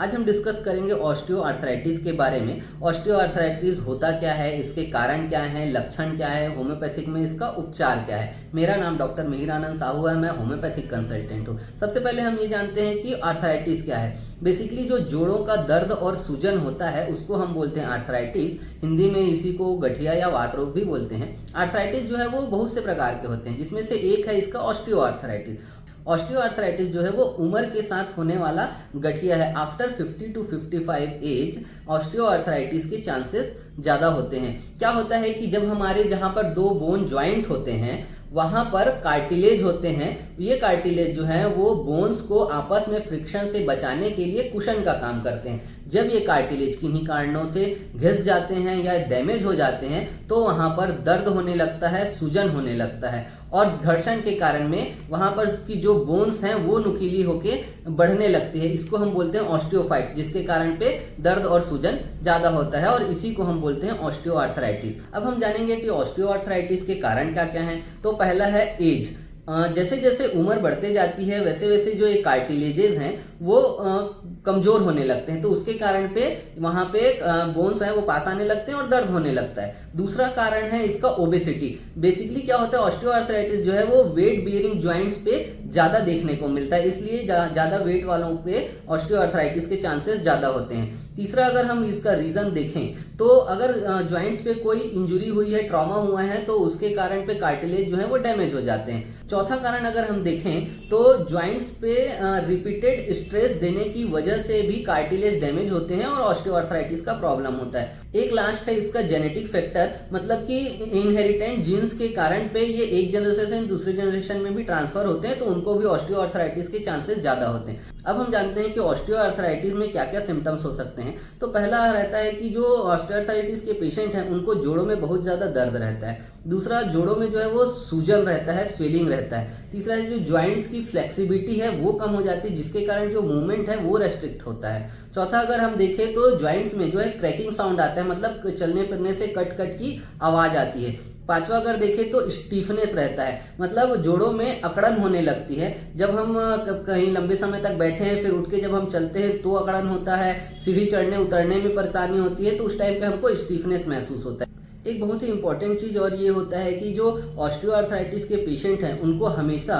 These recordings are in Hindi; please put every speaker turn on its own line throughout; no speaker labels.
आज हम डिस्कस करेंगे ऑस्टियोआर्थराइटिस के बारे में। ऑस्टियोआर्थराइटिस होता क्या है, इसके कारण क्या हैं, लक्षण क्या है, होम्योपैथिक में इसका उपचार क्या है। मेरा नाम डॉक्टर मिहिर आनंद साहू है, मैं होम्योपैथिक कंसल्टेंट हूँ। सबसे पहले हम ये जानते हैं कि आर्थराइटिस क्या है। बेसिकली जो जोड़ों का दर्द और सूजन होता है उसको हम बोलते हैं आर्थराइटिस। हिंदी में इसी को गठिया या वात रोग भी बोलते हैं। आर्थराइटिस जो है वो बहुत से प्रकार के होते हैं, जिसमें से एक है इसका ऑस्टियोआर्थराइटिस। ऑस्टियोआर्थराइटिस जो है वो उम्र के साथ होने वाला गठिया है। आफ्टर 50 to 55 एज ऑस्टियोआर्थराइटिस के चांसेस ज़्यादा होते हैं। क्या होता है कि जब हमारे जहाँ पर दो बोन ज्वाइंट होते हैं वहाँ पर कार्टिलेज होते हैं। ये कार्टिलेज जो है वो बोन्स को आपस में फ्रिक्शन से बचाने के लिए कुशन का काम करते हैं। जब ये कार्टिलेज किन्हीं कारणों से घिस जाते हैं या डैमेज हो जाते हैं तो वहाँ पर दर्द होने लगता है, सूजन होने लगता है, और घर्षण के कारण में वहाँ पर की जो बोन्स हैं वो नुकीली होके बढ़ने लगती है। इसको हम बोलते हैं ऑस्टियोफाइट्स, जिसके कारण पे दर्द और सूजन ज़्यादा होता है, और इसी को हम बोलते हैं ऑस्टियोआर्थराइटिस। अब हम जानेंगे कि ऑस्टियोआर्थराइटिस के कारण क्या क्या हैं। तो पहला है एज। जैसे जैसे उम्र बढ़ते जाती है वैसे वैसे जो ये कार्टिलेजेस हैं वो कमजोर होने लगते हैं, तो उसके कारण पे वहाँ पे बोन्स हैं वो पास आने लगते हैं और दर्द होने लगता है। दूसरा कारण है इसका ओबेसिटी। बेसिकली क्या होता है, ऑस्टियोआर्थराइटिस जो है वो वेट बियरिंग ज्वाइंट्स पे ज़्यादा देखने को मिलता है, इसलिए ज़्यादा वेट वालों पे ऑस्टियोआर्थराइटिस के चांसेस ज़्यादा होते हैं। तीसरा, अगर हम इसका रीज़न देखें तो अगर ज्वाइंट्स पे कोई इंजुरी हुई है, ट्रॉमा हुआ है, तो उसके कारण पे कार्टिलेज जो है वो डैमेज हो जाते हैं। चौथा कारण अगर हम देखें तो ज्वाइंट्स पे रिपीटेड स्ट्रेस देने की वजह से भी कार्टिलेज डैमेज होते हैं और ऑस्टियोआर्थराइटिस का प्रॉब्लम होता है। एक लास्ट है इसका जेनेटिक फैक्टर, मतलब कि इनहेरिटेंट जीन्स के कारण पे ये एक जनरेशन से दूसरे जनरेशन में भी ट्रांसफर होते हैं, तो उनको भी ऑस्टियोआर्थराइटिस के चांसेस ज़्यादा होते हैं। अब हम जानते हैं कि ऑस्टियोआर्थराइटिस में क्या क्या सिम्टम्स हो सकते हैं। तो पहला रहता है कि जो ऑस्टियोआर्थराइटिस के पेशेंट हैं उनको जोड़ों में बहुत ज़्यादा दर्द रहता है। दूसरा, जोड़ों में जो है वो सूजन रहता है, स्वेलिंग रहता है। तीसरा है जो ज्वाइंट्स की फ्लेक्सिबिलिटी है वो कम हो जाती है, जिसके कारण जो मूवमेंट है वो रेस्ट्रिक्ट होता है। चौथा, अगर हम देखें तो ज्वाइंट्स में जो है क्रैकिंग साउंड आता है, मतलब चलने फिरने से कट कट की आवाज़ आती है। पांचवा, अगर देखें तो स्टीफनेस रहता है, मतलब जोड़ों में अकड़न होने लगती है। जब हम कहीं लंबे समय तक बैठे हैं फिर उठ के जब हम चलते हैं तो अकड़न होता है, सीढ़ी चढ़ने उतरने में परेशानी होती है, तो उस टाइम पे हमको स्टीफनेस महसूस होता है। एक बहुत ही इंपॉर्टेंट चीज़ और ये होता है कि जो ऑस्टियोआर्थराइटिस के पेशेंट हैं उनको हमेशा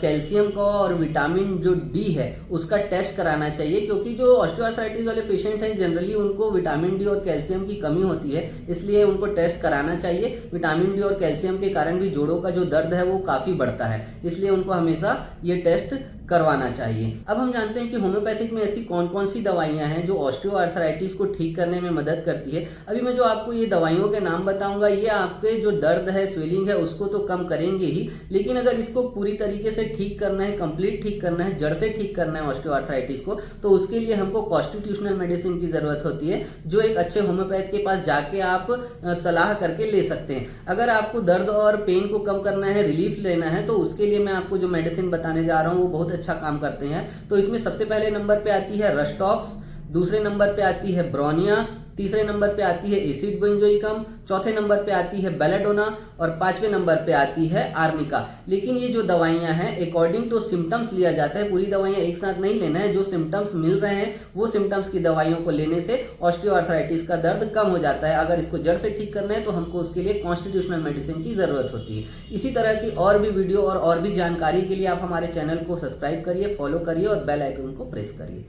कैल्शियम का और विटामिन जो डी है उसका टेस्ट कराना चाहिए, क्योंकि जो ऑस्टियोआर्थराइटिस वाले पेशेंट हैं जनरली उनको विटामिन डी और कैल्शियम की कमी होती है, इसलिए उनको टेस्ट कराना चाहिए। विटामिन डी और कैल्शियम के कारण भी जोड़ों का जो दर्द है वो काफ़ी बढ़ता है, इसलिए उनको हमेशा ये टेस्ट करवाना चाहिए। अब हम जानते हैं कि होम्योपैथिक में ऐसी कौन कौन सी दवाइयां हैं जो ऑस्टियोआर्थराइटिस को ठीक करने में मदद करती है। अभी मैं जो आपको ये दवाइयों के नाम बताऊंगा ये आपके जो दर्द है, स्वेलिंग है, उसको तो कम करेंगे ही, लेकिन अगर इसको पूरी तरीके से ठीक करना है, कंप्लीट ठीक करना है, जड़ से ठीक करना है ऑस्टियोआर्थराइटिस को, तो उसके लिए हमको कॉन्स्टिट्यूशनल मेडिसिन की जरूरत होती है, जो एक अच्छे होम्योपैथ के पास जाके आप सलाह करके ले सकते हैं। अगर आपको दर्द और पेन को कम करना है, रिलीफ लेना है, तो उसके लिए मैं आपको जो मेडिसिन बताने जा रहा हूँ वो बहुत अच्छा काम करते हैं। तो इसमें सबसे पहले नंबर पे आती है रस्टॉक्स, दूसरे नंबर पे आती है ब्रोनिया, तीसरे नंबर पे आती है एसिड बेंजोइकम, चौथे नंबर पे आती है बेलेडोना, और पांचवें नंबर पे आती है आर्निका। लेकिन ये जो दवाइयां हैं अकॉर्डिंग टू सिम्टम्स लिया जाता है, पूरी दवाइयां एक साथ नहीं लेना है। जो सिम्टम्स मिल रहे हैं वो सिम्टम्स की दवाइयों को लेने से ऑस्टियोआर्थराइटिस का दर्द कम हो जाता है। अगर इसको जड़ से ठीक करना है तो हमको उसके लिए कॉन्स्टिट्यूशनल मेडिसिन की जरूरत होती है। इसी तरह की और भी वीडियो और भी जानकारी के लिए आप हमारे चैनल को सब्सक्राइब करिए, फॉलो करिए और बेल आइकन को प्रेस करिए।